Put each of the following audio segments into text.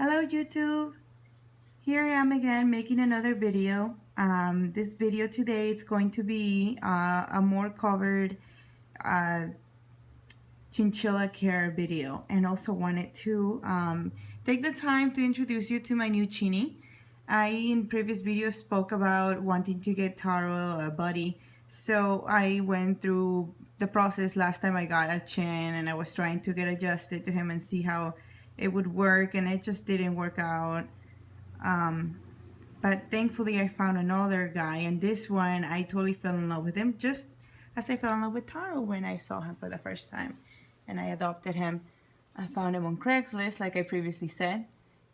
Hello YouTube, here I am again making another video. This video today it's going to be a more covered uh, Chinchilla Care video, and also wanted to take the time to introduce you to my new Chinnie. I in previous videos spoke about wanting to get Taro a buddy, so I went through the process last time I got a Chin, and I was trying to get adjusted to him and see how it would work, and it just didn't work out. Um, but thankfully I found another guy, and this one I totally fell in love with him, just as I fell in love with Taro when I saw him for the first time. And I adopted him. I found him on Craigslist, like I previously said,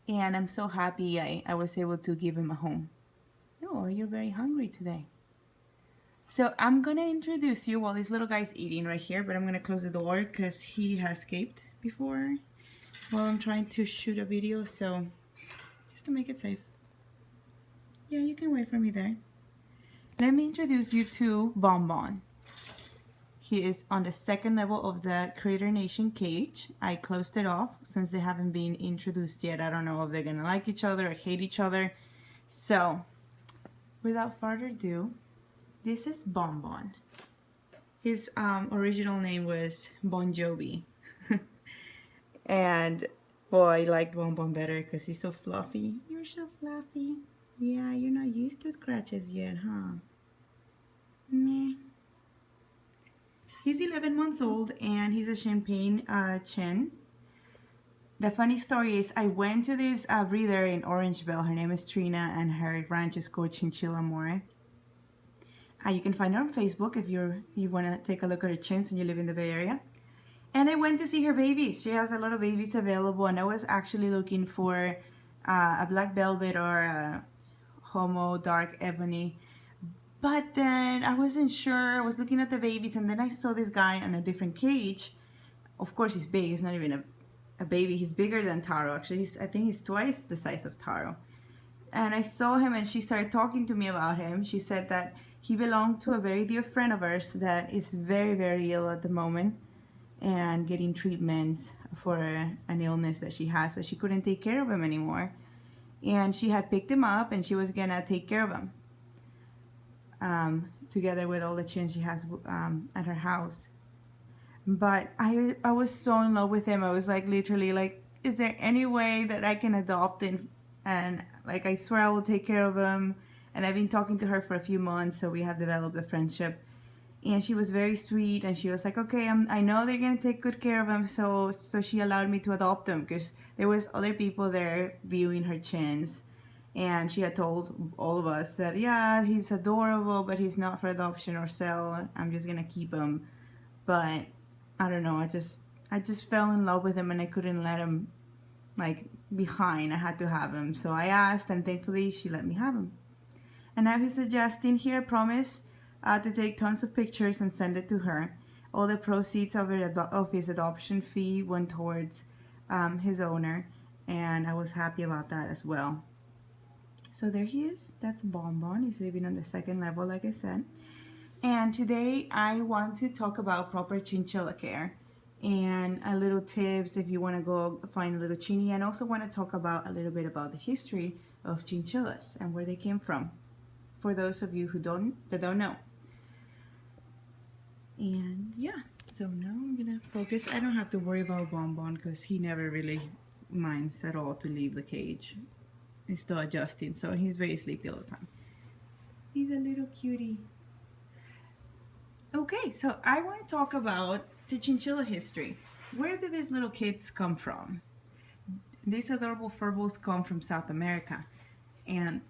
and I'm so happy I was able to give him a home. Oh, you're very hungry today. So I'm gonna introduce you while this little guy's eating right here, but I'm gonna close the door because he has escaped before while I'm trying to shoot a video, so just to make it safe. Yeah, you can wait for me there. Let me introduce you to Bonbon. He is on the second level of the Critter Nation cage. I closed it off since they haven't been introduced yet. I don't know if they're gonna like each other or hate each other. So, without further ado, this is Bonbon. His original name was Bon Jovi. And, well, I like Bonbon better because he's so fluffy. You're so fluffy. Yeah, you're not used to scratches yet, huh? Meh. He's 11 months old and he's a champagne chin. The funny story is I went to this breeder in Orangeville. Her name is Trina and her ranch is called Chinchilla More. You can find her on Facebook if you want to take a look at her chins and you live in the Bay Area. And I went to see her babies. She has a lot of babies available, and I was actually looking for a black velvet or a homo dark ebony. But then I wasn't sure. I was looking at the babies, and then I saw this guy in a different cage. Of course, he's big. He's not even a baby. He's bigger than Taro. Actually, I think he's twice the size of Taro. And I saw him, and she started talking to me about him. She said that he belonged to a very dear friend of ours that is very, very ill at the moment and getting treatments for an illness that she has. So she couldn't take care of him anymore. And she had picked him up, and she was going to take care of him. Together with all the chins she has at her house. But I was so in love with him. I was like literally like, is there any way that I can adopt him? And like I swear I will take care of him. And I've been talking to her for a few months, so we have developed a friendship. And she was very sweet, and she was like, okay, I know they're gonna take good care of him, so she allowed me to adopt him because there was other people there viewing her chins. And she had told all of us that, yeah, he's adorable, but he's not for adoption or sale. I'm just gonna keep him. But I don't know, I just fell in love with him, and I couldn't let him like behind. I had to have him. So I asked, and thankfully she let me have him. And now he's adjusting here. I promise to take tons of pictures and send it to her. All the proceeds of his adoption fee went towards his owner, and I was happy about that as well. So there he is. That's Bonbon. He's living on the second level, like I said. And today I want to talk about proper chinchilla care and a little tips if you want to go find a little Chinnie, and also want to talk about a little bit about the history of chinchillas and where they came from, for those of you who don't know. And yeah, so now I'm gonna focus. I don't have to worry about Bonbon because he never really minds at all to leave the cage. He's still adjusting, so he's very sleepy all the time. He's a little cutie. Okay, so I want to talk about the chinchilla history. Where did these little kids come from? These adorable furballs come from South America, and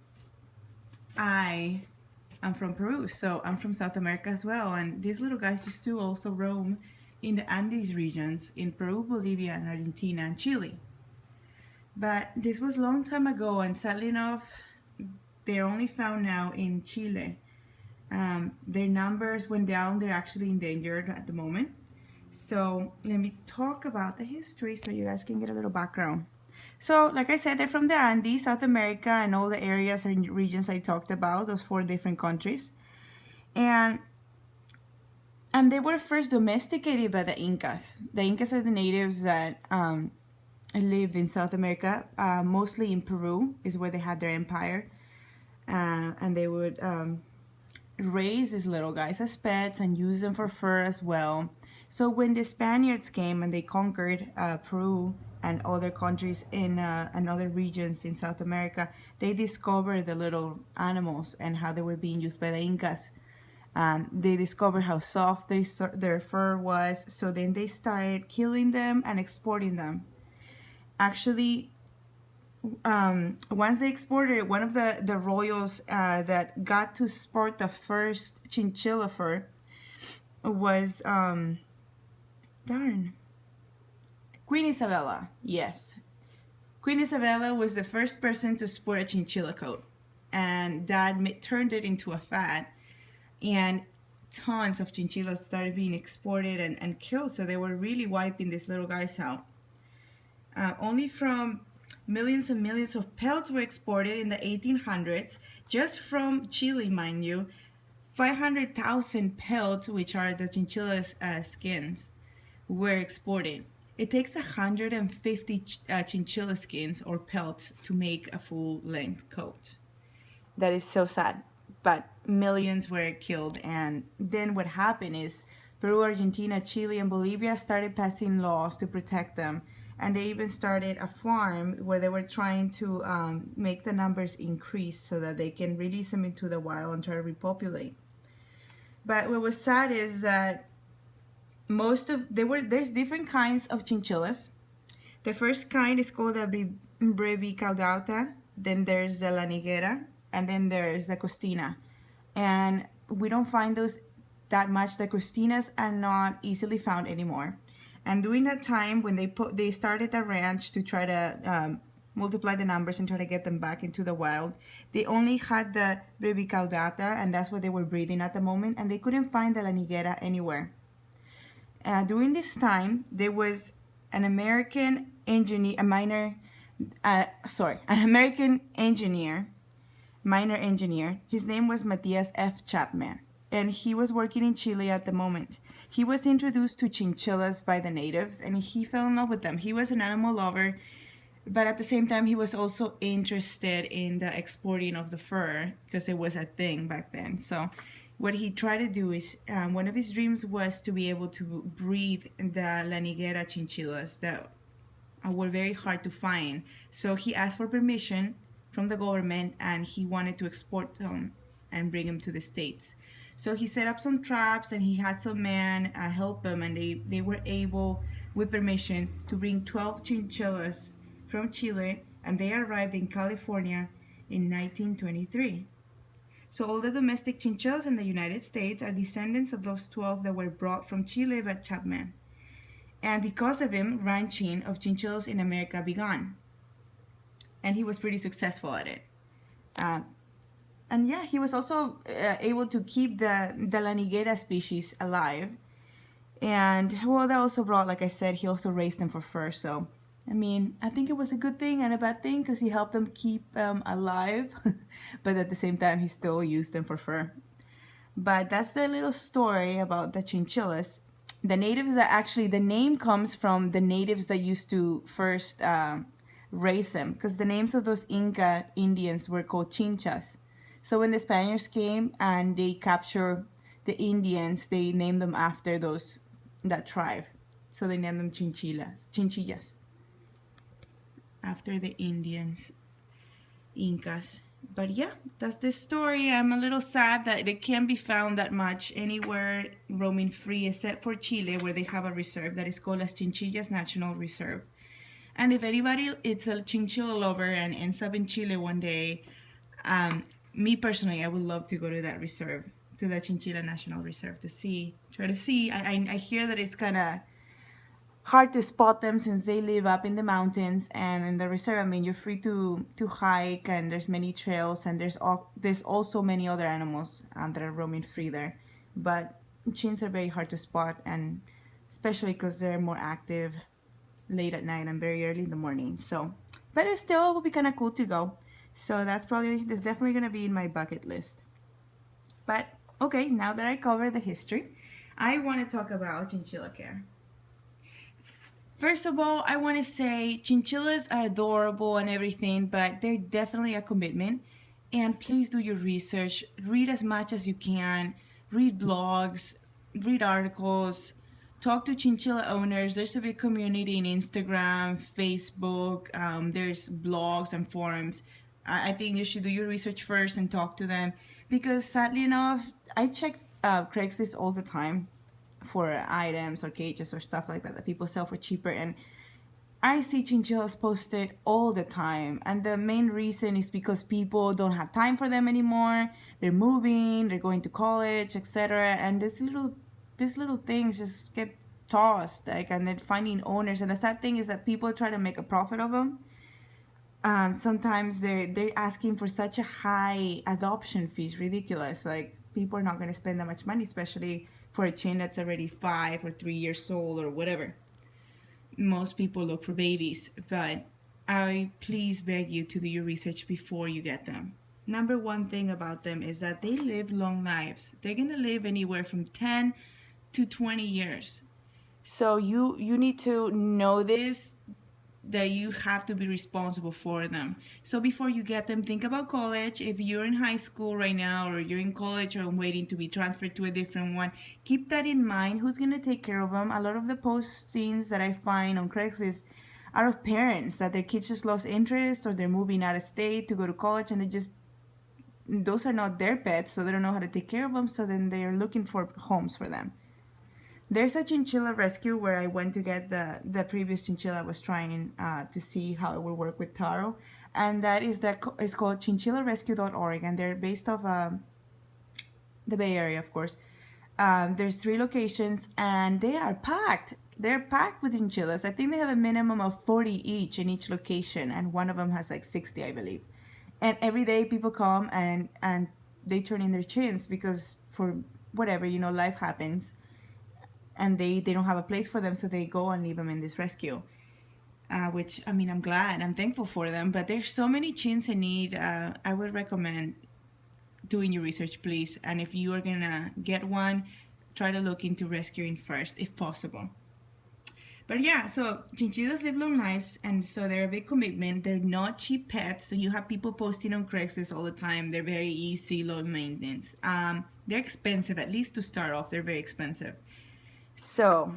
I'm from Peru, so I'm from South America as well. And these little guys used to also roam in the Andes regions in Peru, Bolivia, and Argentina, and Chile. But this was a long time ago, and sadly enough, they're only found now in Chile. Their numbers went down. They're actually endangered at the moment. So let me talk about the history so you guys can get a little background. So like I said, they're from the Andes, South America, and all the areas and regions I talked about, those 4 different countries. And they were first domesticated by the Incas. The Incas are the natives that lived in South America, mostly in Peru is where they had their empire. And they would raise these little guys as pets and use them for fur as well. So when the Spaniards came and they conquered Peru and other countries in and other regions in South America, they discovered the little animals and how they were being used by the Incas. They discovered how soft their fur was, so then they started killing them and exporting them. Actually, once they exported it, one of the royals that got to sport the first chinchilla fur was darn Queen Isabella. Yes, Queen Isabella was the first person to sport a chinchilla coat, and that turned it into a fad, and tons of chinchillas started being exported and killed. So they were really wiping these little guys out. Only from millions and millions of pelts were exported in the 1800s, just from Chile, mind you. 500,000 pelts, which are the chinchilla's skins, were exported. It takes 150 chinchilla skins or pelts to make a full length coat. That is so sad. But millions were killed, and then what happened is Peru, Argentina, Chile, and Bolivia started passing laws to protect them, and they even started a farm where they were trying to make the numbers increase so that they can release them into the wild and try to repopulate. But what was sad is that there's different kinds of chinchillas. The first kind is called the brevicaudata, then there's the laniguera, and then there's the costina. And we don't find those that much. The costinas are not easily found anymore. And during that time, when they started the ranch to try to multiply the numbers and try to get them back into the wild, they only had the brevicaudata, and that's what they were breeding at the moment, and they couldn't find the laniguera anywhere. During this time, there was an American engineer, an American engineer, minor engineer. His name was Matthias F. Chapman, and he was working in Chile at the moment. He was introduced to chinchillas by the natives, and he fell in love with them. He was an animal lover, but at the same time, he was also interested in the exporting of the fur because it was a thing back then. So what he tried to do is, one of his dreams was to be able to breed the laniguera chinchillas that were very hard to find. So he asked for permission from the government, and he wanted to export them and bring them to the States. So he set up some traps, and he had some men help him, and they were able, with permission, to bring 12 chinchillas from Chile, and they arrived in California in 1923. So all the domestic chinchillas in the United States are descendants of those 12 that were brought from Chile by Chapman. And because of him, ranching of chinchillas in America began. And he was pretty successful at it. And yeah, he was also able to keep the laniguera species alive. And well, that also brought, like I said, he also raised them for fur. So I mean, I think it was a good thing and a bad thing because he helped them keep alive, but at the same time, he still used them for fur. But that's the little story about the chinchillas. The natives are actually, the name comes from the natives that used to first raise them, because the names of those Inca Indians were called Chinchas. So when the Spaniards came and they captured the Indians, they named them after that tribe. So they named them Chinchillas, after the Indians, Incas. But yeah, that's the story. I'm a little sad that it can't be found that much anywhere roaming free except for Chile, where they have a reserve that is called as Chinchillas National Reserve. And if anybody is a chinchilla lover and ends up in Chile one day, me personally, I would love to go to that reserve, to the Chinchilla National Reserve, try to see. I hear that it's kind of hard to spot them since they live up in the mountains, and in the reserve, I mean, you're free to hike, and there's many trails, and there's also many other animals that are roaming free there. But chins are very hard to spot, and especially because they're more active late at night and very early in the morning. So, but it still will be kind of cool to go. So that's definitely gonna be in my bucket list. But okay, now that I covered the history, I want to talk about Chinchilla Care. First of all, I want to say chinchillas are adorable and everything, but they're definitely a commitment. And please do your research. Read as much as you can. Read blogs, read articles, talk to chinchilla owners. There's a big community in Instagram, Facebook. There's blogs and forums. I think you should do your research first and talk to them because sadly enough, I check Craigslist all the time for items or cages or stuff like that that people sell for cheaper, and I see chinchillas posted all the time, and the main reason is because people don't have time for them anymore. They're moving, they're going to college, etc., and these little things just get tossed, like, and they're finding owners. And the sad thing is that people try to make a profit of them. Sometimes they're asking for such a high adoption fees, ridiculous. Like, people are not going to spend that much money, especially for a chin that's already 5 or 3 years old or whatever. Most people look for babies, but I please beg you to do your research before you get them. Number one thing about them is that they live long lives. They're going to live anywhere from 10 to 20 years. So you need to know this, that you have to be responsible for them. So before you get them, think about college. If you're in high school right now, or you're in college or waiting to be transferred to a different one, keep that in mind. Who's going to take care of them? A lot of the postings that I find on Craigslist are of parents that their kids just lost interest, or they're moving out of state to go to college, and those are not their pets, so they don't know how to take care of them, so then they're looking for homes for them. There's a chinchilla rescue where I went to get the previous chinchilla I was trying to see how it would work with taro, and it's called chinchillarescue.org, and they're based off the Bay Area, of course. There's 3 locations, and they are packed. They're packed with chinchillas. I think they have a minimum of 40 each in each location, and one of them has like 60, I believe. And every day people come and they turn in their chins because for whatever, life happens, and they don't have a place for them, so they go and leave them in this rescue. Which, I mean, I'm thankful for them, but there's so many chins in need. I would recommend doing your research, please. And if you are gonna get one, try to look into rescuing first, if possible. But yeah, so chinchillas live long lives, and so they're a big commitment. They're not cheap pets, so you have people posting on Craigslist all the time. They're very easy, low maintenance. They're expensive, at least to start off. They're very expensive. So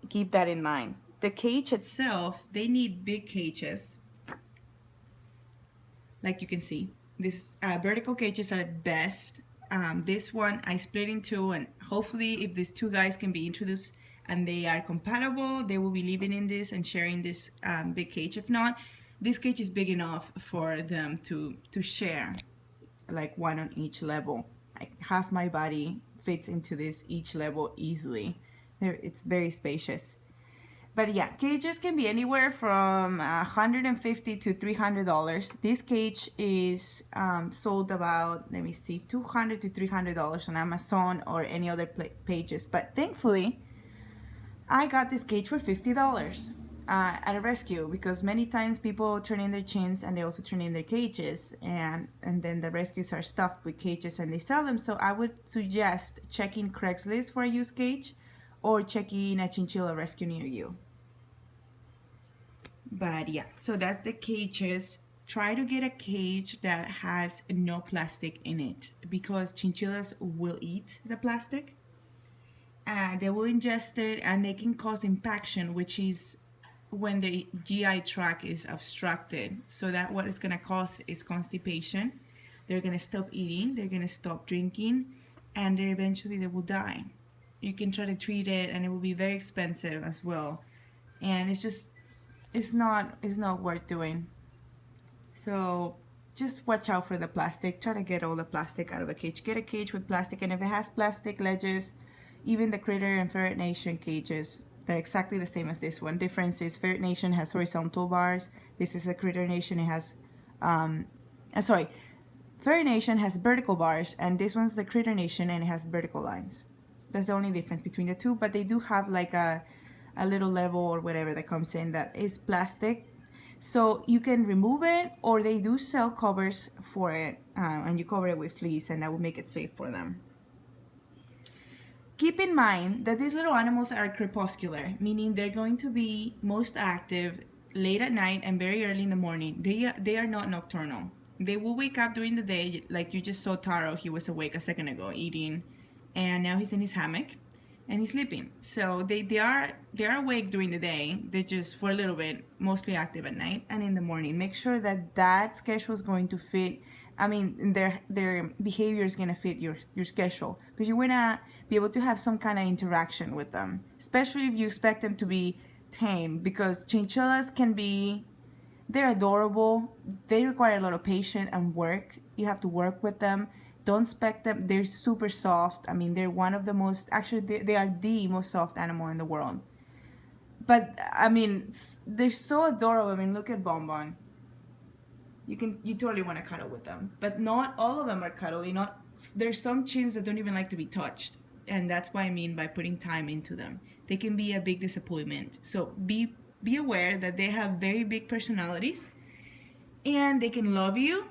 keep that in mind. The cage itself, they need big cages. Like you can see, these vertical cages are best. This one I split in two, and hopefully if these two guys can be introduced and they are compatible, they will be living in this and sharing this big cage. If not, this cage is big enough for them to share, like one on each level. Like half my body fits into this each level easily. It's very spacious. But yeah, cages can be anywhere from $150 to $300. This cage is sold about, let me see, $200 to $300 on Amazon or any other pages. But thankfully, I got this cage for $50 at a rescue, because many times people turn in their chins and they also turn in their cages, and then the rescues are stuffed with cages and they sell them. So I would suggest checking Craigslist for a used cage, or checking a chinchilla rescue near you. But yeah, so that's the cages. Try to get a cage that has no plastic in it, because chinchillas will eat the plastic. They will ingest it, and they can cause impaction, which is when the GI tract is obstructed. So that what it's going to cause is constipation. They're going to stop eating, they're going to stop drinking, and then eventually they will die. You can try to treat it, and it will be very expensive as well, and it's not worth doing. So just watch out for the plastic. Try to get all the plastic out of the cage. Get a cage with plastic, and if it has plastic ledges, even the Critter and Ferret Nation cages, they're exactly the same as this one. Difference is Ferret Nation has horizontal bars. This is a Critter Nation. It has Ferret Nation has vertical bars, and this one's the Critter Nation, and it has vertical lines. That's the only difference between the two, but they do have like a little level or whatever that comes in that is plastic. So you can remove it, or they do sell covers for it, and you cover it with fleece, and that will make it safe for them. Keep in mind that these little animals are crepuscular, meaning they're going to be most active late at night and very early in the morning. They are not nocturnal. They will wake up during the day, like you just saw Taro. He was awake a second ago eating, and now he's in his hammock and he's sleeping. So they are awake during the day. They're just for a little bit mostly active at night and in the morning. Make sure that that schedule is going to fit. I mean, their behavior is gonna fit your schedule, because you wanna be able to have some kind of interaction with them, especially if you expect them to be tame. Because chinchillas can be, they're adorable. They require a lot of patience and work. You have to work with them. Don't expect them. They're super soft. I mean, they're one of the most, actually, they are the most soft animal in the world. But I mean, they're so adorable. I mean, look at Bonbon. You totally want to cuddle with them, but not all of them are cuddly. Not There's some chins that don't even like to be touched, and that's what I mean by putting time into them. They can be a big disappointment. So be aware that they have very big personalities, and they can love you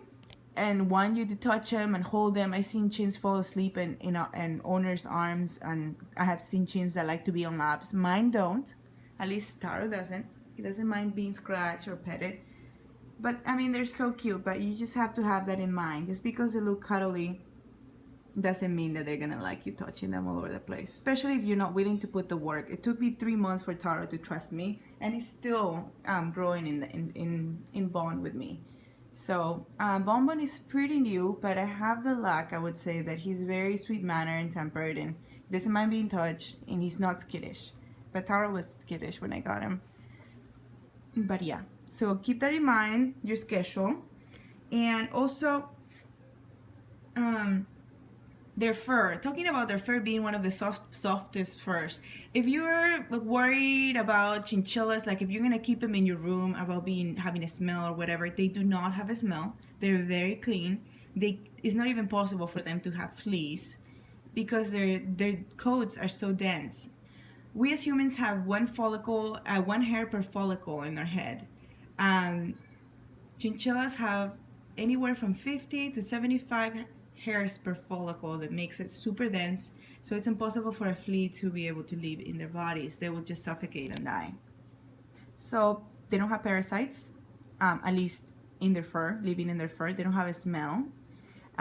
and want you to touch them and hold them. I've seen chins fall asleep in owner's arms, and I have seen chins that like to be on laps. Mine don't. At least Taro doesn't. He doesn't mind being scratched or petted. But I mean, they're so cute, but you just have to have that in mind. Just because they look cuddly doesn't mean that they're gonna like you touching them all over the place, especially if you're not willing to put the work. It took me 3 months for Taro to trust me, and he's still growing in bond with me. So Bonbon is pretty new, but I have the luck, I would say, that he's very sweet mannered and tempered, and he doesn't mind being touched, and he's not skittish. But Taro was skittish when I got him. But yeah, so keep that in mind, your schedule. And also their fur, talking about their fur being one of the softest furs. If you're worried about chinchillas, like if you're gonna keep them in your room about having a smell or whatever, they do not have a smell. They're very clean. It's not even possible for them to have fleas because their coats are so dense. We as humans have one hair per follicle in our head. Chinchillas have anywhere from 50 to 75 hairs per follicle that makes it super dense, so it's impossible for a flea to be able to live in their bodies. They will just suffocate and die. So they don't have parasites, at least in their fur, living in their fur. They don't have a smell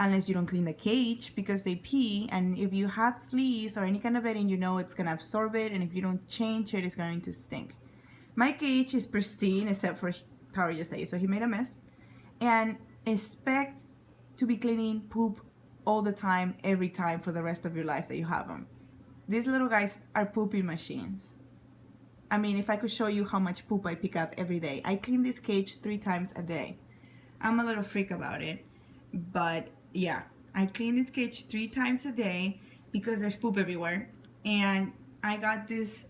unless you don't clean the cage, because they pee, and if you have fleas or any kind of bedding, you know it's gonna absorb it, and if you don't change it, it's going to stink. My cage is pristine except for Taro just ate, so he made a mess. And expect to be cleaning poop all the time, every time, for the rest of your life that you have them. These little guys are pooping machines. I mean, if I could show you how much poop I pick up every day. I clean this cage 3 times a day. I'm a little freak about it, but yeah, I clean this cage 3 times a day because there's poop everywhere. And I got this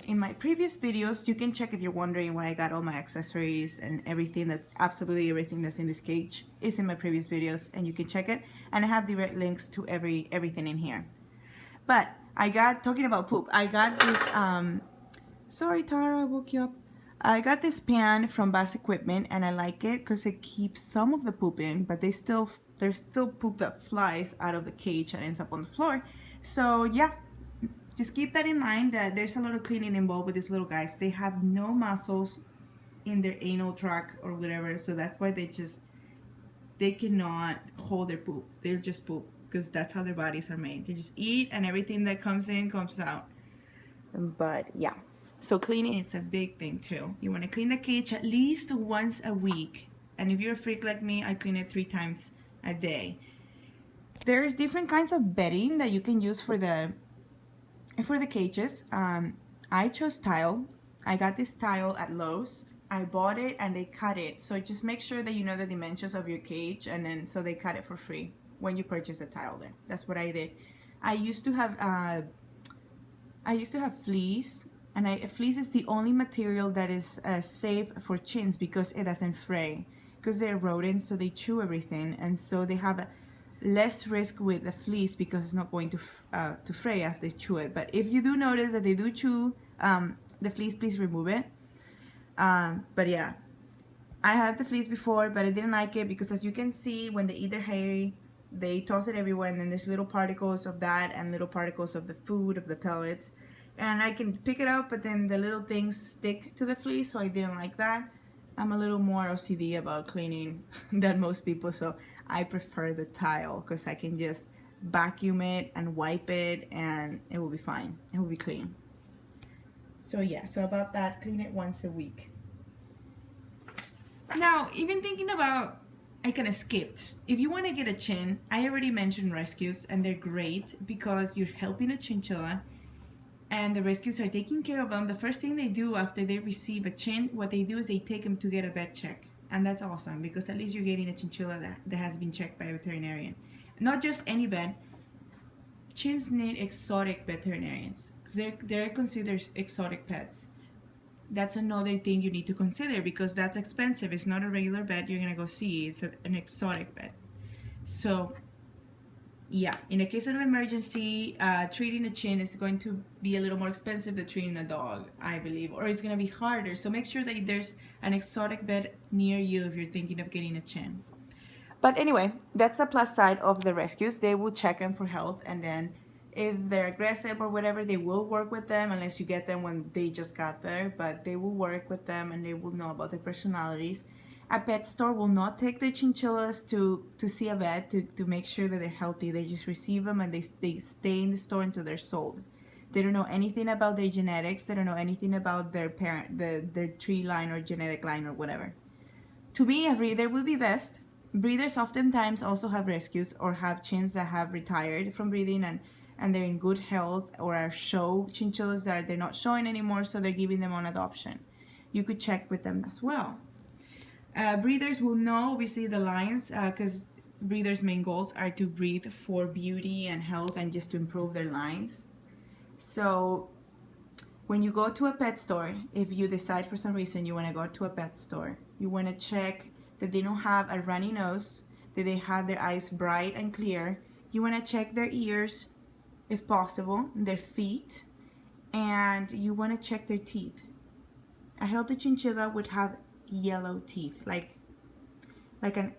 in my previous videos. You can check if you're wondering where I got all my accessories and everything. That's absolutely everything that's in this cage is in my previous videos, and you can check it. And I have direct links to everything in here. But I got, talking about poop, I got this sorry Tara, I woke you up. I got this pan from Bass Equipment, and I like it because it keeps some of the poop in, but there's still poop that flies out of the cage and ends up on the floor. So yeah, just keep that in mind, that there's a lot of cleaning involved with these little guys. They have no muscles in their anal tract or whatever, so that's why they cannot hold their poop. They'll just poop because that's how their bodies are made. They just eat, and everything that comes in comes out. But yeah, so cleaning is a big thing too. You want to clean the cage at least once a week, and if you're a freak like me, I clean it 3 times a day. There's different kinds of bedding that you can use for the cages. I chose tile. I got this tile at Lowe's. I bought it and they cut it. So just make sure that you know the dimensions of your cage, and then so they cut it for free when you purchase a tile there. That's what I did. I used to have fleece, and fleece is the only material that is safe for chins because it doesn't fray. Because they're rodents, so they chew everything, and so they have less risk with the fleece because it's not going to fray as they chew it. But if you do notice that they do chew the fleece, please remove it. But yeah, I had the fleece before, but I didn't like it because, as you can see, when they eat their hay, they toss it everywhere, and then there's little particles of that and little particles of the food, of the pellets. And I can pick it up, but then the little things stick to the fleece, so I didn't like that. I'm a little more OCD about cleaning than most people, so I prefer the tile because I can just vacuum it and wipe it and it will be fine. It will be clean. So yeah, so about that, clean it once a week. Now, even thinking about, I kind of skipped. If you want to get a chin, I already mentioned rescues, and they're great because you're helping a chinchilla and the rescues are taking care of them. The first thing they do after they receive a chin, what they do is they take them to get a vet check. And that's awesome because at least you're getting a chinchilla that has been checked by a veterinarian. Not just any vet. Chins need exotic veterinarians because they're considered exotic pets. That's another thing you need to consider because that's expensive. It's not a regular vet you're gonna go see. It's an exotic vet. So yeah, in a case of an emergency, treating a chin is going to be a little more expensive than treating a dog, I believe, or it's going to be harder. So make sure that there's an exotic vet near you if you're thinking of getting a chin. But anyway, that's the plus side of the rescues. They will check them for health, and then if they're aggressive or whatever, they will work with them unless you get them when they just got there, but they will work with them and they will know about their personalities. A pet store will not take their chinchillas to see a vet to make sure that they're healthy. They just receive them and they stay in the store until they're sold. They don't know anything about their genetics. They don't know anything about their parent, their tree line or genetic line or whatever. To me, a breeder would be best. Breeders oftentimes also have rescues or have chins that have retired from breeding and they're in good health, or are show chinchillas that they're not showing anymore, so they're giving them on adoption. You could check with them as well. Breeders will know obviously the lines because breeders' main goals are to breed for beauty and health and just to improve their lines. So when you go to a pet store, if you decide for some reason you want to go to a pet store, you want to check that they don't have a runny nose, that they have their eyes bright and clear. You want to check their ears if possible, their feet, and you want to check their teeth. A healthy chinchilla would have yellow teeth, like an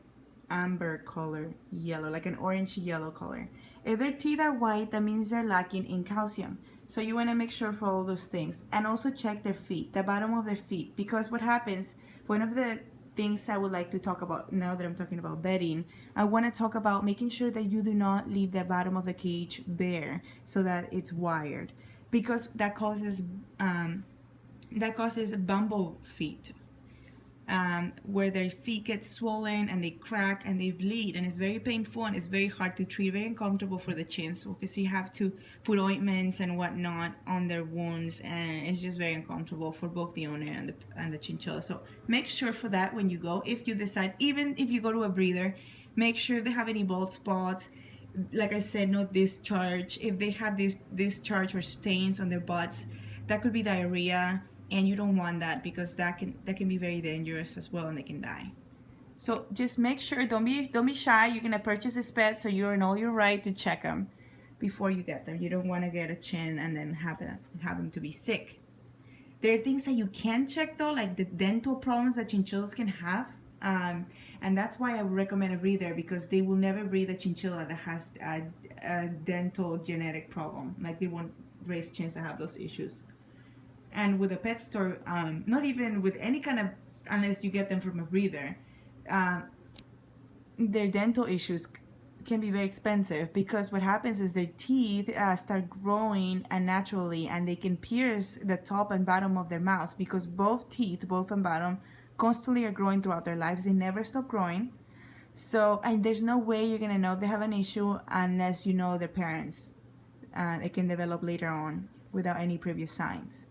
amber color yellow, like an orange yellow color. If their teeth are white, that means they're lacking in calcium. So you want to make sure for all those things, and also check their feet, the bottom of their feet, because what happens, one of the things I would like to talk about now that I'm talking about bedding, I want to talk about making sure that you do not leave the bottom of the cage bare so that it's wired, because that causes bumble feet, where their feet get swollen and they crack and they bleed, and it's very painful and it's very hard to treat, very uncomfortable for the chins because you have to put ointments and whatnot on their wounds, and it's just very uncomfortable for both the owner and the chinchilla. So make sure for that when you go, if you decide, even if you go to a breeder, make sure they have any bald spots. Like I said, no discharge. If they have this discharge or stains on their butts, that could be diarrhea, and you don't want that because that can be very dangerous as well, and they can die. So just make sure, don't be shy. You're gonna purchase this pet, so you know you're right to check them before you get them. You don't want to get a chin and then have them to be sick. There are things that you can check though, like the dental problems that chinchillas can have, and that's why I would recommend a breeder, because they will never breed a chinchilla that has a dental genetic problem. Like they won't raise chins that have those issues. And with a pet store, not even with any kind of, unless you get them from a breeder, their dental issues can be very expensive, because what happens is their teeth start growing unnaturally, and they can pierce the top and bottom of their mouth, because both teeth, both and bottom, constantly are growing throughout their lives. They never stop growing. So, and there's no way you're gonna know if they have an issue unless you know their parents. It can develop later on without any previous signs.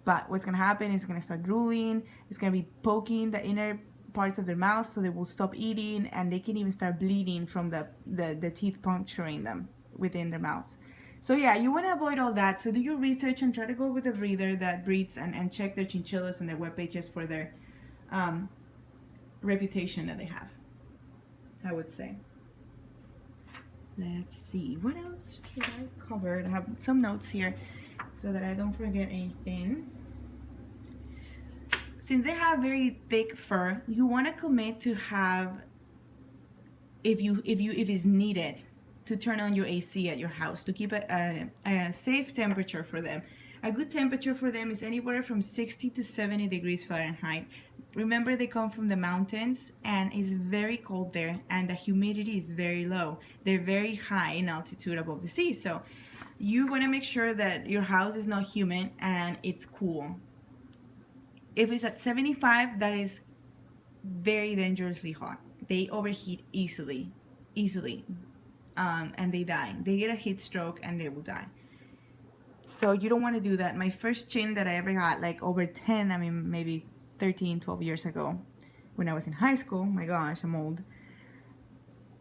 But what's gonna happen is it's gonna start drooling, it's gonna be poking the inner parts of their mouth, so they will stop eating, and they can even start bleeding from the teeth puncturing them within their mouths. So yeah, you wanna avoid all that. So do your research and try to go with a breeder that breeds, and check their chinchillas and their web pages for their reputation that they have, I would say. Let's see, what else should I cover? I have some notes here so that I don't forget anything. Since they have very thick fur, you want to commit to have if it's needed to turn on your AC at your house to keep a safe temperature for them. A good temperature for them is anywhere from 60 to 70 degrees Fahrenheit. Remember, they come from the mountains and it's very cold there, and the humidity is very low. They're very high in altitude above the sea, so you want to make sure that your house is not humid and it's cool. If it's at 75, that is very dangerously hot. They overheat easily, and they die. They get a heat stroke and they will die. So you don't want to do that. My first chin that I ever got, like over 10, I mean maybe 13, 12 years ago, when I was in high school, my gosh, I'm old.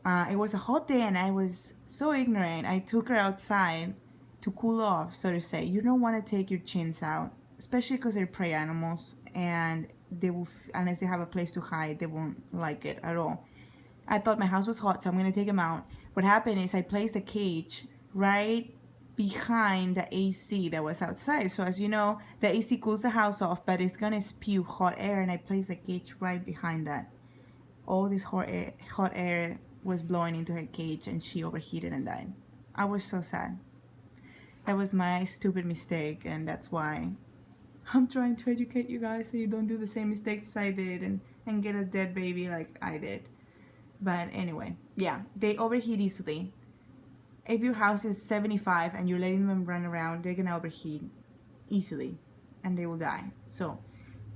It was a hot day and I was so ignorant. I took her outside to cool off, so to say. You don't want to take your chins out, especially because they're prey animals, and they will, unless they have a place to hide, they won't like it at all. I thought my house was hot, so I'm going to take them out. What happened is I placed a cage right behind the AC that was outside. So as you know, the AC cools the house off, but it's going to spew hot air, and I placed the cage right behind that. All this hot air was blowing into her cage, and she overheated and died. I was so sad. That was my stupid mistake, and that's why I'm trying to educate you guys so you don't do the same mistakes as I did and get a dead baby like I did. But anyway, yeah, they overheat easily. If your house is 75 and you're letting them run around, they're gonna overheat easily and they will die. So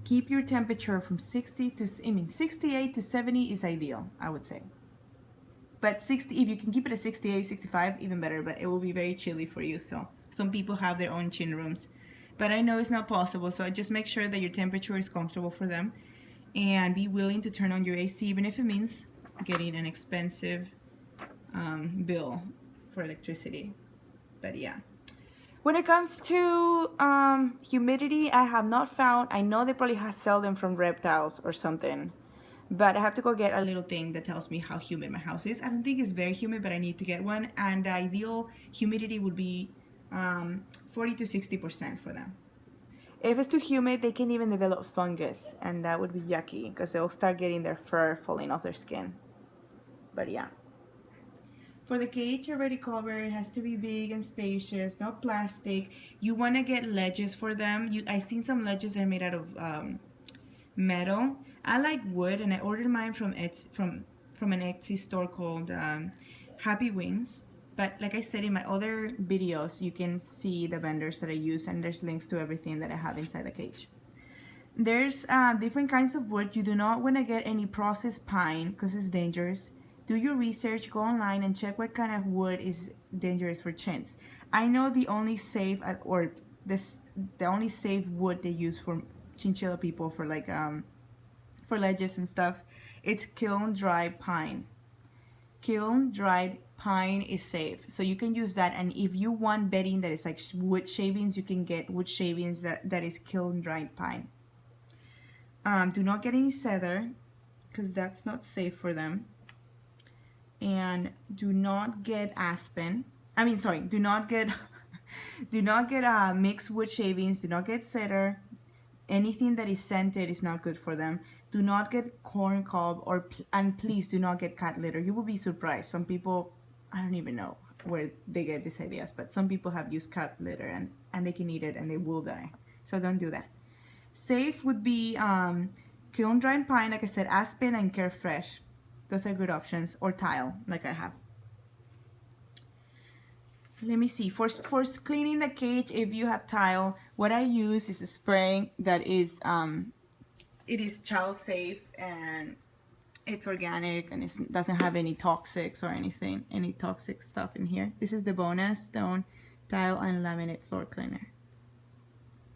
keep your temperature from 68 to 70 is ideal, I would say. But 60, if you can keep it at 68, 65, even better, but it will be very chilly for you. So some people have their own chin rooms, but I know it's not possible. So just make sure that your temperature is comfortable for them, and be willing to turn on your AC, even if it means getting an expensive bill for electricity. But yeah, when it comes to humidity, I have not found. I know they probably sell them from reptiles or something, but I have to go get a little thing that tells me how humid my house is. I don't think it's very humid, but I need to get one, and the ideal humidity would be 40 to 60% for them. If it's too humid, they can even develop fungus, and that would be yucky because they'll start getting their fur falling off their skin. But yeah. For the cage already covered, it has to be big and spacious, not plastic. You want to get ledges for them. I seen some ledges that are made out of metal. I like wood, and I ordered mine from an Etsy store called Happy Wings. But like I said in my other videos, you can see the vendors that I use, and there's links to everything that I have inside the cage. There's different kinds of wood. You do not want to get any processed pine because it's dangerous. Do your research, go online and check what kind of wood is dangerous for chins. I know the only safe the only safe wood they use for chinchilla people for like for ledges and stuff, it's kiln dried pine. Kiln dried pine is safe, so you can use that. And if you want bedding that is like wood shavings, you can get wood shavings that is kiln dried pine. Do not get any cedar because that's not safe for them. And do not get aspen. Do not get mixed wood shavings. Do not get cedar. Anything that is scented is not good for them. Do not get corn cob, and please do not get cat litter. You will be surprised. Some people, I don't even know where they get these ideas, but some people have used cat litter and they can eat it and they will die. So don't do that. Safe would be kiln dried pine, like I said, aspen and Carefresh. Those are good options, or tile, like I have. Let me see. For cleaning the cage, if you have tile, what I use is a spray that is it is child safe, and it's organic, and it doesn't have any toxics or anything, any toxic stuff in here. This is the Bona Stone Tile and Laminate Floor Cleaner.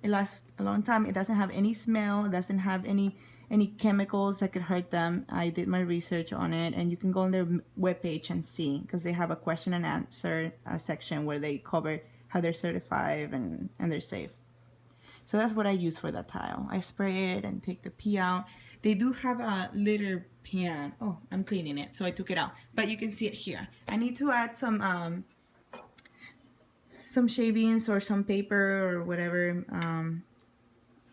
It lasts a long time. It doesn't have any smell. It doesn't have any chemicals that could hurt them. I did my research on it, and you can go on their webpage and see, because they have a question and answer section where they cover how they're certified and they're safe. So that's what I use for that tile. I spray it and take the pee out. They do have a litter pan. Oh, I'm cleaning it, so I took it out. But you can see it here. I need to add some shavings or some paper or whatever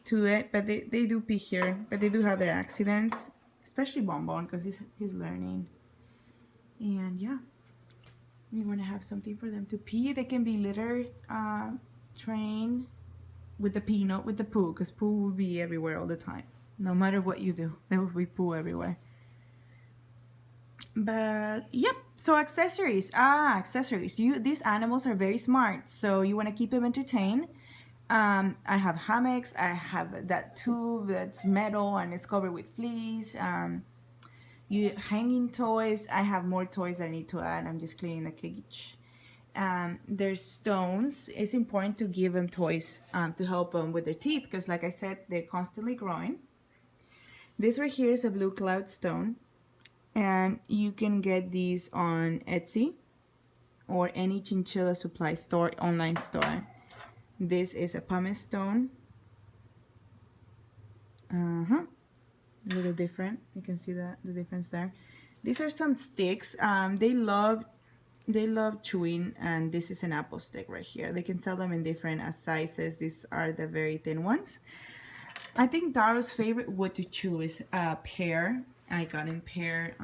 to it, but they do pee here, but they do have their accidents, especially Bonbon because he's learning. And yeah, you want to have something for them to pee. They can be litter trained with the pee, not with the poo, because poo will be everywhere all the time. No matter what you do, there will be poo everywhere. But yep, so accessories. Accessories. These animals are very smart, so you want to keep them entertained. I have hammocks. I have that tube that's metal and it's covered with fleece. You hanging toys. I have more toys I need to add. I'm just cleaning the cage. There's stones. It's important to give them toys to help them with their teeth because, like I said, they're constantly growing. This right here is a blue cloud stone, and you can get these on Etsy or any chinchilla supply store, online store. This is a pumice stone. A little different. You can see the difference there. These are some sticks. They love chewing, and this is an apple stick right here. They can sell them in different sizes. These are the very thin ones. I think Daro's favorite wood to chew is pear. I got in pear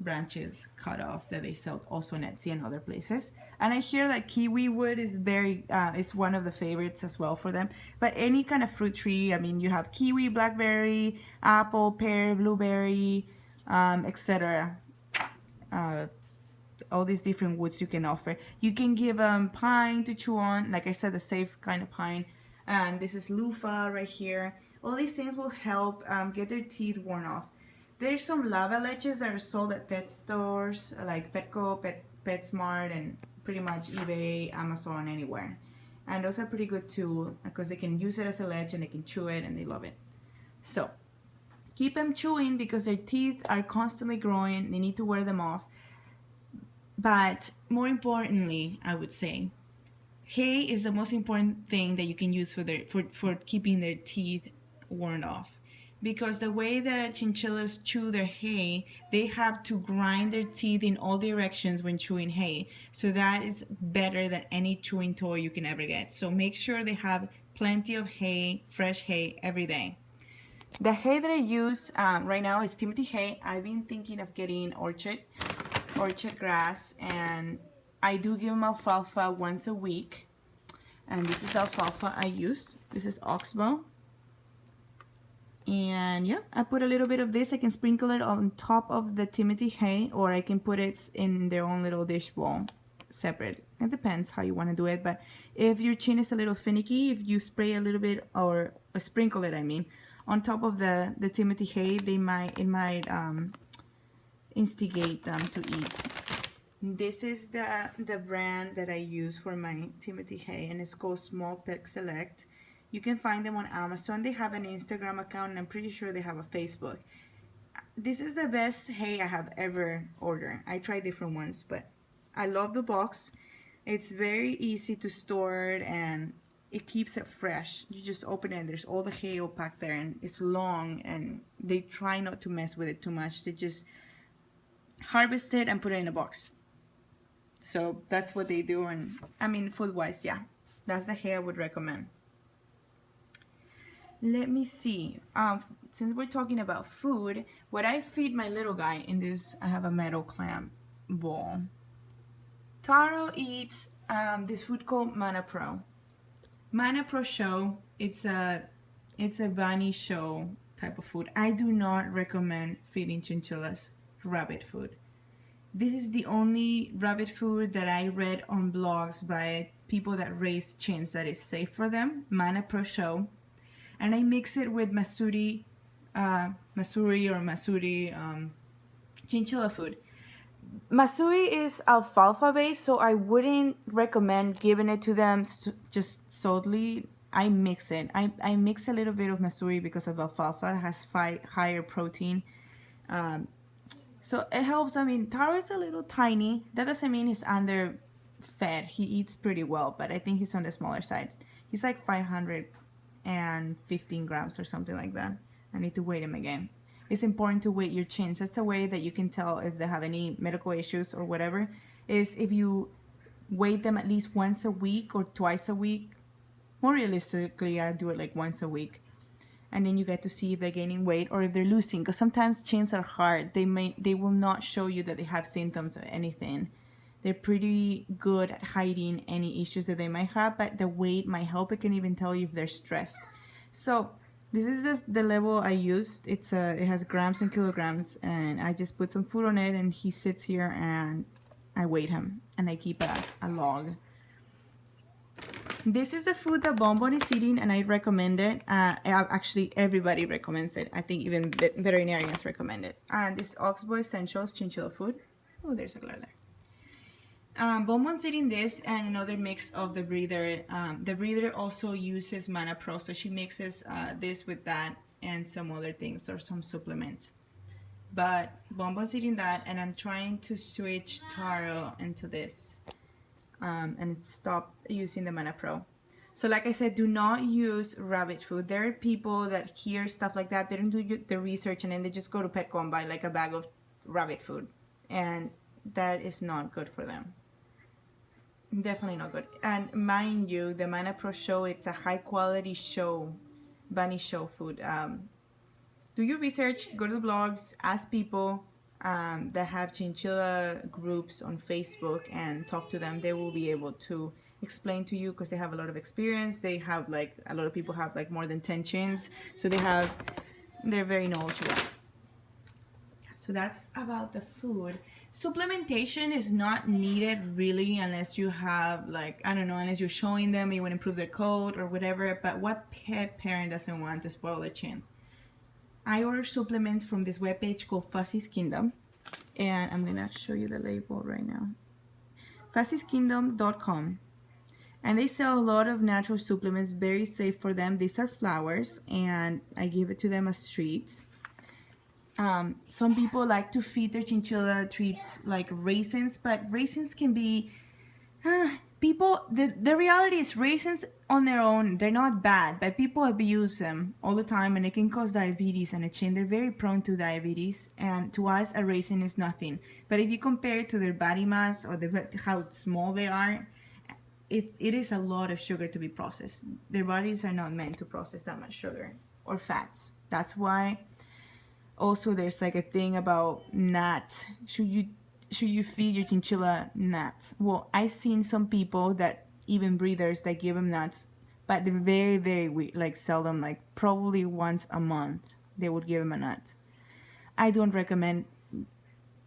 branches cut off that they sell also on Etsy and other places. And I hear that kiwi wood is is one of the favorites as well for them. But any kind of fruit tree, I mean, you have kiwi, blackberry, apple, pear, blueberry, etc. All these different woods you can offer. You can give them pine to chew on, like I said, the safe kind of pine. And this is loofah right here. All these things will help get their teeth worn off. There's some lava ledges that are sold at pet stores like Petco, PetSmart, and pretty much eBay, Amazon, anywhere. And those are pretty good too because they can use it as a ledge and they can chew it and they love it. So keep them chewing because their teeth are constantly growing. They need to wear them off. But more importantly, I would say, hay is the most important thing that you can use for keeping their teeth worn off. Because the way that chinchillas chew their hay, they have to grind their teeth in all directions when chewing hay. So that is better than any chewing toy you can ever get. So make sure they have plenty of hay, fresh hay every day. The hay that I use right now is Timothy hay. I've been thinking of getting orchard grass, and I do give them alfalfa once a week. And this is alfalfa I use. This is oxbow. And yeah, I put a little bit of this. I can sprinkle it on top of the Timothy hay, or I can put it in their own little dish bowl separate. It depends how you want to do it. But if your chin is a little finicky, if you spray a little bit or sprinkle it, I mean, on top of the Timothy hay, it might instigate them to eat. This is the brand that I use for my Timothy hay, and it's called Small Pet Select. You can find them on Amazon. They have an Instagram account, and I'm pretty sure they have a Facebook. This is the best hay I have ever ordered. I tried different ones, but I love the box. It's very easy to store it, and it keeps it fresh. You just open it, there's all the hay all packed there, and it's long, and they try not to mess with it too much. They just harvest it and put it in a box. So that's what they do, and I mean, food-wise, yeah, that's the hay I would recommend. Let me see. Since we're talking about food, what I feed my little guy in this, I have a metal clamp bowl. Taro eats this food called Mana Pro. Mana Pro show. It's a bunny show type of food. I do not recommend feeding chinchillas rabbit food. This is the only rabbit food that I read on blogs by people that raise chins that is safe for them. Mana Pro show. And I mix it with Masuri chinchilla food. Masuri is alfalfa based, so I wouldn't recommend giving it to them just solely. I mix it. I mix a little bit of Masuri because of alfalfa. It has higher protein. So it helps. I mean, Taro is a little tiny. That doesn't mean he's underfed. He eats pretty well, but I think he's on the smaller side. He's like 515 grams or something like that. I need to weigh him again. It's important to weight your chins. That's a way that you can tell if they have any medical issues or whatever, is if you weigh them at least once a week or twice a week. More realistically, I do it like once a week. and then you get to see if they're gaining weight or if they're losing, because sometimes chins are hard. They will not show you that they have symptoms or anything. They're pretty good at hiding any issues that they might have, but the weight might help. It can even tell you if they're stressed. So this is just the level I used. It has grams and kilograms, and I just put some food on it, and he sits here and I weigh him, and I keep a log. This is the food that Bonbon is eating, and I recommend it. Actually, everybody recommends it. I think even veterinarians recommend it. And this Oxbow Essentials chinchilla food. Oh, there's a glare there. Bonbon's eating this and another mix of the breeder. The breeder also uses Mana Pro, so she mixes this with that and some other things or some supplements. But Bonbon's eating that, and I'm trying to switch Taro into this. And stop using the Mana Pro. So like I said, do not use rabbit food. There are people that hear stuff like that. They don't do the research, and then they just go to Petco and buy like a bag of rabbit food. And that is not good for them. Definitely not good. And mind you, the Mana Pro show, it's a high quality show, bunny show food. Do your research, go to the blogs, ask people that have chinchilla groups on Facebook and talk to them. They will be able to explain to you because they have a lot of experience. They have like, a lot of people have like more than 10 chins. So they're very knowledgeable. So that's about the food. Supplementation is not needed really unless you have like, I don't know, unless you're showing them you want to improve their coat or whatever. But what pet parent doesn't want to spoil their chin? I order supplements from this webpage called Fuzzy's Kingdom, and I'm gonna show you the label right now. Fuzzy'sKingdom.com, and they sell a lot of natural supplements, very safe for them. These are flowers, and I give it to them as treats. Some people like to feed their chinchilla treats like raisins, but raisins can be the reality is raisins on their own, they're not bad, but people abuse them all the time, and it can cause diabetes and a chin. They're very prone to diabetes, and to us a raisin is nothing. But if you compare it to their body mass or how small they are, it is a lot of sugar to be processed. Their bodies are not meant to process that much sugar or fats. That's why also there's like a thing about nuts. Should you feed your chinchilla nuts? Well, I've seen some people that, even breeders, that give them nuts, but they're very, very like seldom, like probably once a month they would give them a nut. I would recommend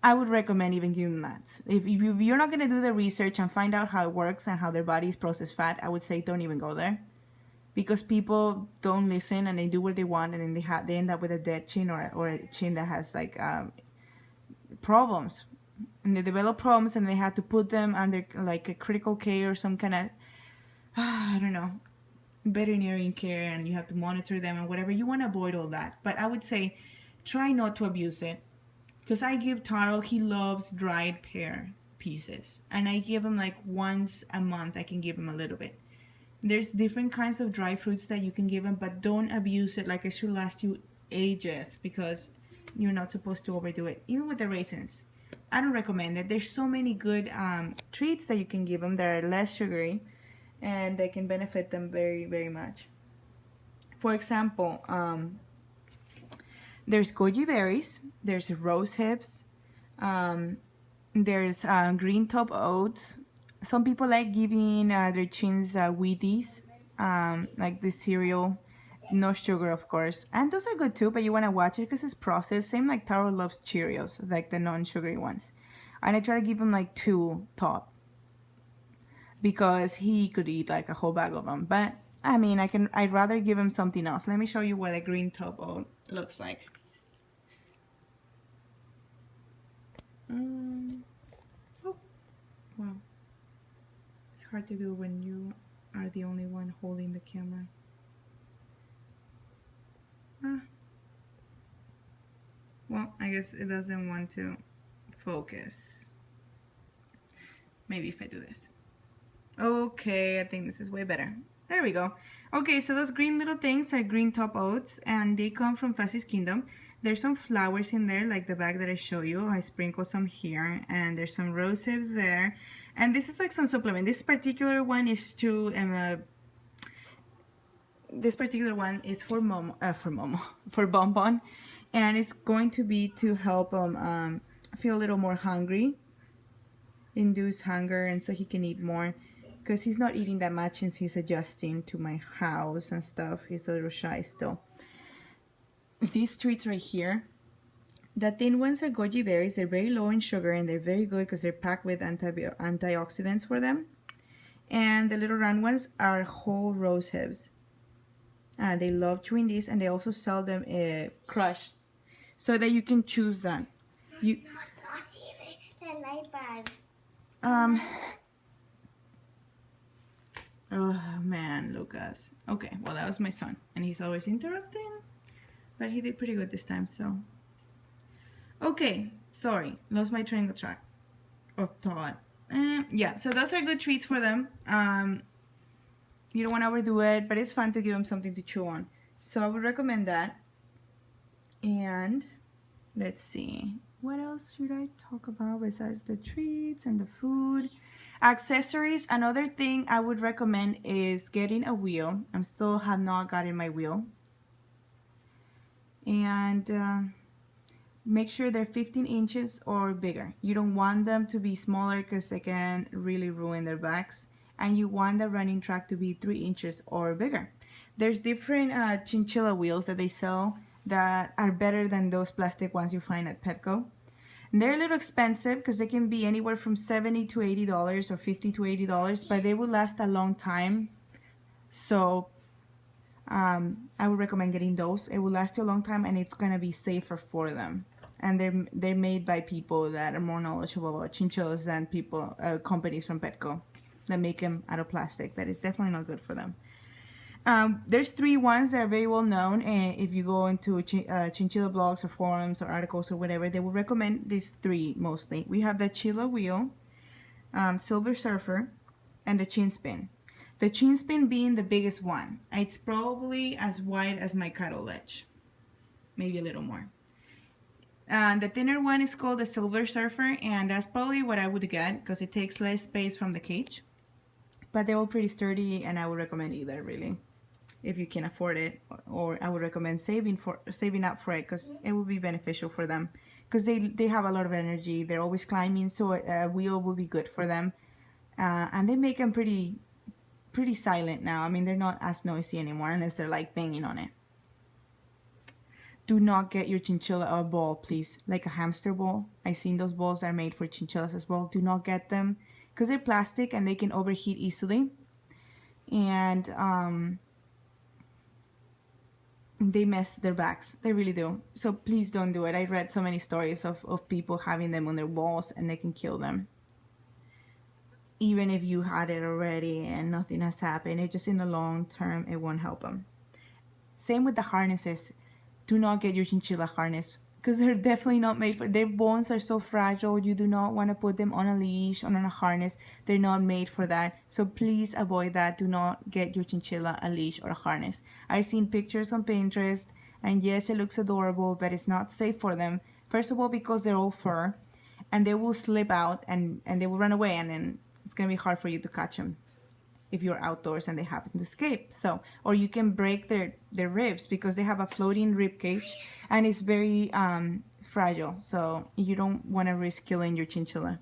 even giving them nuts. If you're not going to do the research and find out how it works and how their bodies process fat, I would say don't even go there, because people don't listen and they do what they want, and then they end up with a dead chin or a chin that has like problems. And they develop problems, and they have to put them under like a critical care or some kind of I don't know, veterinary care, and you have to monitor them and whatever. You want to avoid all that. But I would say try not to abuse it, because I give Taro, he loves dried pear pieces, and I give him like once a month. I can give him a little bit. There's different kinds of dry fruits that you can give him, but don't abuse it. Like, it should last you ages, because you're not supposed to overdo it. Even with the raisins, I don't recommend it. There's so many good treats that you can give them that are less sugary, and they can benefit them very, very much. For example, there's goji berries, there's rose hips, there's green top oats. Some people like giving their chins Wheaties, like the cereal, no sugar of course, and those are good too, but you want to watch it because it's processed. Same like Taro loves Cheerios, like the non-sugary ones, and I try to give him like 2 top, because he could eat like a whole bag of them. But I mean, I'd rather give him something else. Let me show you what a green top oat looks like. Oh, wow. It's hard to do when you are the only one holding the camera. Well, I guess it doesn't want to focus. Maybe if I do this. Okay, I think this is way better. There we go. Okay, so those green little things are green top oats, and they come from Fuzzy's Kingdom. There's some flowers in there, like the bag that I show you. I sprinkle some here, and there's some rose hips there. And this is like some supplement. This particular one is to this particular one is for Momo, for Bonbon, and it's going to be to help him feel a little more hungry, induce hunger, and so he can eat more, because he's not eating that much since he's adjusting to my house and stuff. He's a little shy still. These treats right here, the thin ones are goji berries. They're very low in sugar and they're very good because they're packed with antioxidants for them. And the little round ones are whole rose hips. They love chewing these, and they also sell them crushed, so that you can choose them. You um. Oh man, Lucas. Okay, well that was my son, and he's always interrupting, but he did pretty good this time. So. Okay, sorry, lost my train of track of thought. Yeah, so those are good treats for them. You don't want to overdo it, but it's fun to give them something to chew on. So I would recommend that. And let's see, what else should I talk about besides the treats and the food? Accessories. Another thing I would recommend is getting a wheel. I'm still have not gotten my wheel. And make sure they're 15 inches or bigger. You don't want them to be smaller because they can really ruin their backs. And you want the running track to be 3 inches or bigger. There's different chinchilla wheels that they sell that are better than those plastic ones you find at Petco. And they're a little expensive because they can be anywhere from $70 to $80 or $50 to $80, but they will last a long time. So I would recommend getting those. It will last you a long time, and it's gonna be safer for them. And they're made by people that are more knowledgeable about chinchillas than companies from Petco that make them out of plastic. That is definitely not good for them. There's 3 ones that are very well known, and if you go into chinchilla blogs or forums or articles or whatever, they will recommend these 3 mostly. We have the Chilla Wheel, Silver Surfer, and the Chin Spin. The Chin Spin being the biggest one. It's probably as wide as my cattle ledge, maybe a little more. The thinner one is called the Silver Surfer, and that's probably what I would get because it takes less space from the cage. But they're all pretty sturdy, and I would recommend either, really, if you can afford it. Or I would recommend saving up for it, because it will be beneficial for them, because they have a lot of energy. They're always climbing, so a wheel will be good for them. And they make them pretty silent now. I mean, they're not as noisy anymore unless they're like banging on it. Do not get your chinchilla a ball, please, like a hamster ball. I've seen those balls that are made for chinchillas as well. Do not get them because they're plastic and they can overheat easily. And they mess their backs. They really do. So please don't do it. I read so many stories of people having them on their balls, and they can kill them. Even if you had it already and nothing has happened, it just in the long term, it won't help them. Same with the harnesses. Do not get your chinchilla harness because they're definitely not made for. Their bones are so fragile. You do not want to put them on a leash, on a harness. They're not made for that. So please avoid that. Do not get your chinchilla a leash or a harness. I've seen pictures on Pinterest, and yes, it looks adorable, but it's not safe for them. First of all, because they're all fur, and they will slip out and they will run away, and then it's gonna be hard for you to catch them if you're outdoors and they happen to escape. So, or you can break their ribs because they have a floating rib cage and it's very fragile. So you don't want to risk killing your chinchilla.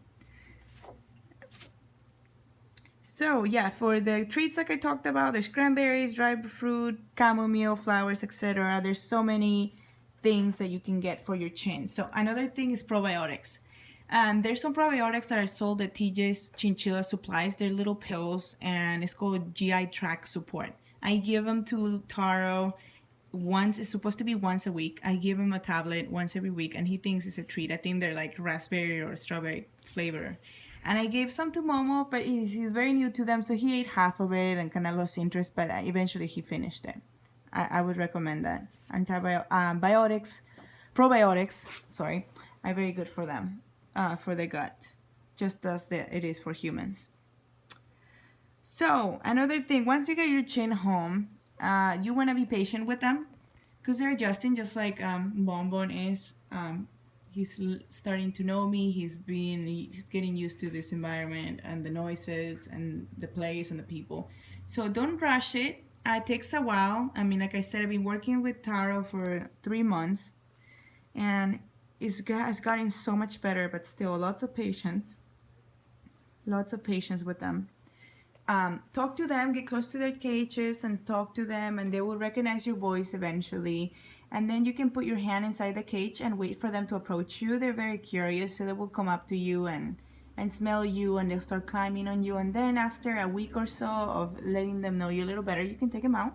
So yeah, for the treats like I talked about, there's cranberries, dried fruit, chamomile, flowers, etc. There's so many things that you can get for your chin. So another thing is probiotics. There's some probiotics that are sold at TJ's Chinchilla Supplies. They're little pills, and it's called GI Tract Support. I give them to Taro once. It's supposed to be once a week. I give him a tablet once every week, and he thinks it's a treat. I think they're like raspberry or strawberry flavor. And I gave some to Momo, but he's very new to them, so he ate half of it and kind of lost interest, but eventually he finished it. I would recommend that. Probiotics, sorry, are very good for them. For the gut, just as it is for humans. So another thing, once you get your chin home, you want to be patient with them because they're adjusting just like Bonbon is. He's starting to know me. He's getting used to this environment and the noises and the place and the people. So don't rush it. It takes a while. I mean, like I said, I've been working with Taro for 3 months, and it's gotten so much better, but still lots of patience with them. Talk to them, get close to their cages and talk to them, and they will recognize your voice eventually. And then you can put your hand inside the cage and wait for them to approach you. They're very curious, so they will come up to you and smell you, and they'll start climbing on you. And then after a week or so of letting them know you a little better, you can take them out.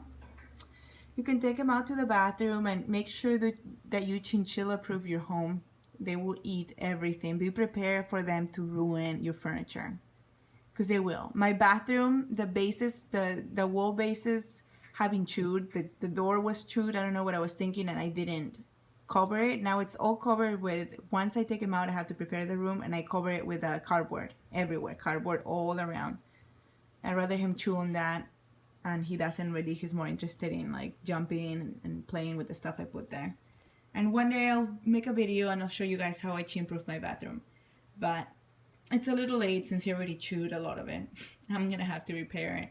You can take them out to the bathroom and make sure that you chinchilla proof your home. They will eat everything. Be prepared for them to ruin your furniture, because they will. My bathroom, the bases, the wall bases have been chewed. The door was chewed. I don't know what I was thinking, and I didn't cover it. Now it's all covered with, once I take them out, I have to prepare the room, and I cover it with cardboard everywhere, cardboard all around. I'd rather him chew on that, and he doesn't really, he's more interested in like jumping and playing with the stuff I put there. And one day I'll make a video and I'll show you guys how I chin-proof my bathroom. But it's a little late since he already chewed a lot of it. I'm gonna have to repair it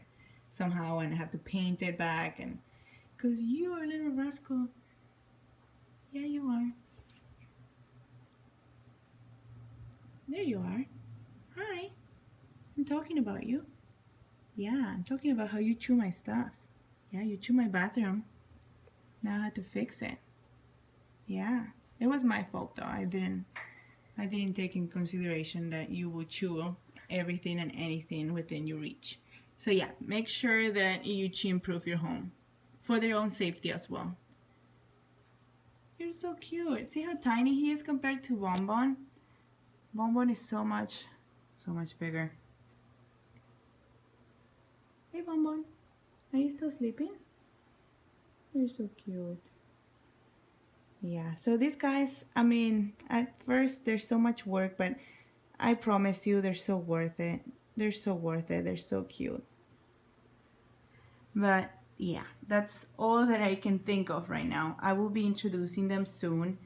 somehow and have to paint it back, and because you are a little rascal. Yeah, you are. There you are. Hi. I'm talking about you. Yeah, I'm talking about how you chew my stuff. Yeah, you chew my bathroom. Now I have to fix it. Yeah, it was my fault though. I didn't take in consideration that you would chew everything and anything within your reach. So yeah, make sure that you chin-proof your home for their own safety as well. You're so cute. See how tiny he is compared to Bonbon? Bonbon is so much bigger. Hey Bonbon, are you still sleeping? You're so cute. Yeah, so these guys, I mean, at first there's so much work, but I promise you they're so worth it. They're so worth it. They're so cute. But yeah, that's all that I can think of right now. I will be introducing them soon.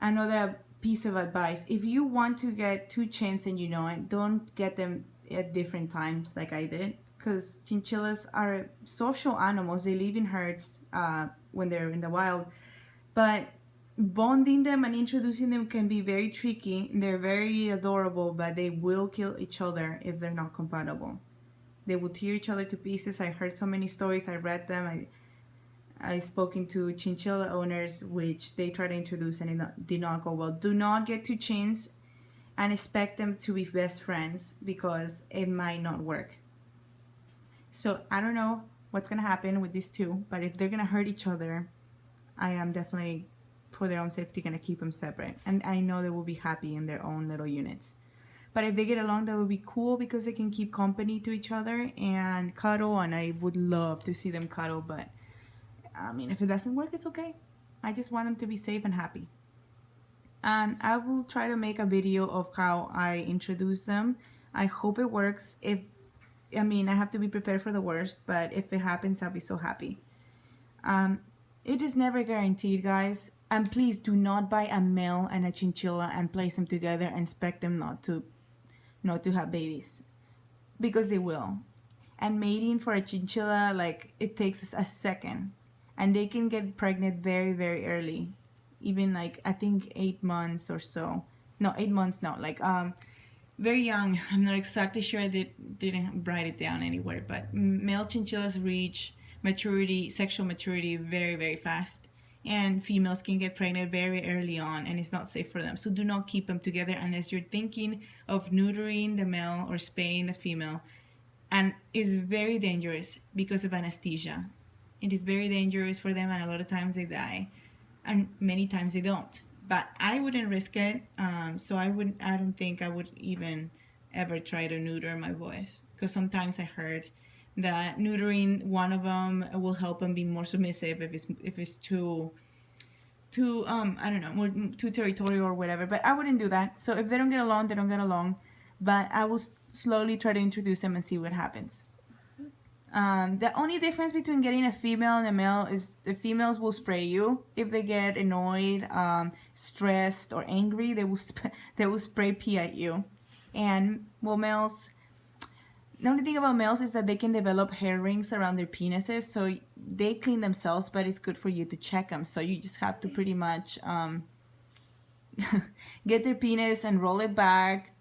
Another piece of advice: if you want to get 2 chins and you know it, don't get them at different times like I did, because chinchillas are social animals. They live in herds when they're in the wild, but bonding them and introducing them can be very tricky. They're very adorable, but they will kill each other if they're not compatible. They will tear each other to pieces. I heard so many stories. I read them. I spoken to chinchilla owners, which they try to introduce and it did not go well. Do not get 2 chins and expect them to be best friends, because it might not work. So I don't know what's gonna happen with these two, but if they're gonna hurt each other, I am definitely, for their own safety, gonna keep them separate. And I know they will be happy in their own little units. But if they get along, that would be cool, because they can keep company to each other and cuddle, and I would love to see them cuddle. But I mean, if it doesn't work, it's okay. I just want them to be safe and happy. And I will try to make a video of how I introduce them. I hope it works. I mean, I have to be prepared for the worst, but if it happens, I'll be so happy. It is never guaranteed, guys. And please do not buy a male and a chinchilla and place them together and expect them not to have babies, because they will. And mating for a chinchilla, like, it takes a second, and they can get pregnant very, very early, even like I think 8 months or so. No, 8 months, no, like very young. I'm not exactly sure. I didn't write it down anywhere, but male chinchillas reach maturity, sexual maturity, very, very fast, and females can get pregnant very early on, and it's not safe for them. So do not keep them together unless you're thinking of neutering the male or spaying the female. And it's very dangerous because of anesthesia. It is very dangerous for them, and a lot of times they die, and many times they don't. But I wouldn't risk it, so I don't think I would even ever try to neuter my boys, because sometimes I heard that neutering one of them will help them be more submissive if it's too I don't know, more too territorial or whatever. But I wouldn't do that. So if they don't get along, they don't get along. But I will slowly try to introduce them and see what happens. The only difference between getting a female and a male is the females will spray you if they get annoyed, stressed, or angry. They will spray pee at you, and well, males, The only thing about males is that they can develop hair rings around their penises, so they clean themselves, but it's good for you to check them. So you just have to pretty much get their penis and roll it back,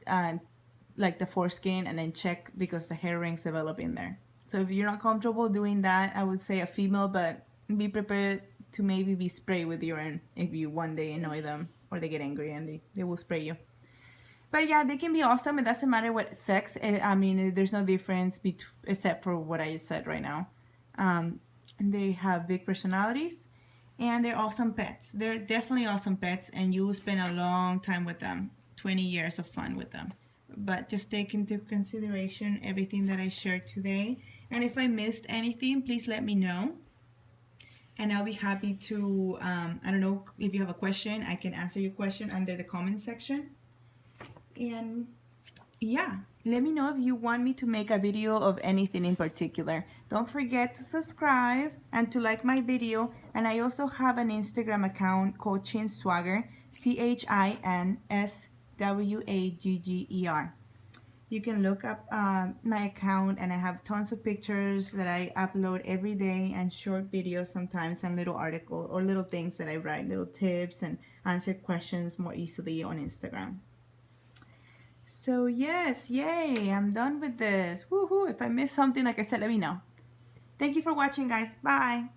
like the foreskin, and then check because the hair rings develop in there. So if you're not comfortable doing that, I would say a female, but be prepared to maybe be sprayed with urine if you one day annoy them or they get angry and they will spray you. But yeah, they can be awesome. It doesn't matter what sex. I mean, there's no difference except for what I said right now. They have big personalities, and they're awesome pets. They're definitely awesome pets, and you will spend a long time with them. 20 years of fun with them. But just take into consideration everything that I shared today. And if I missed anything, please let me know. And I'll be happy to, I don't know, if you have a question, I can answer your question under the comment section. And yeah, let me know if you want me to make a video of anything in particular. Don't forget to subscribe and to like my video. And I also have an Instagram account called Chinswagger, CHINSWAGGER. You can look up my account, and I have tons of pictures that I upload every day, and short videos sometimes, and little articles or little things that I write, little tips, and answer questions more easily on Instagram. So yes, yay, I'm done with this. Woohoo! If I missed something, like I said, let me know. Thank you for watching, guys. Bye.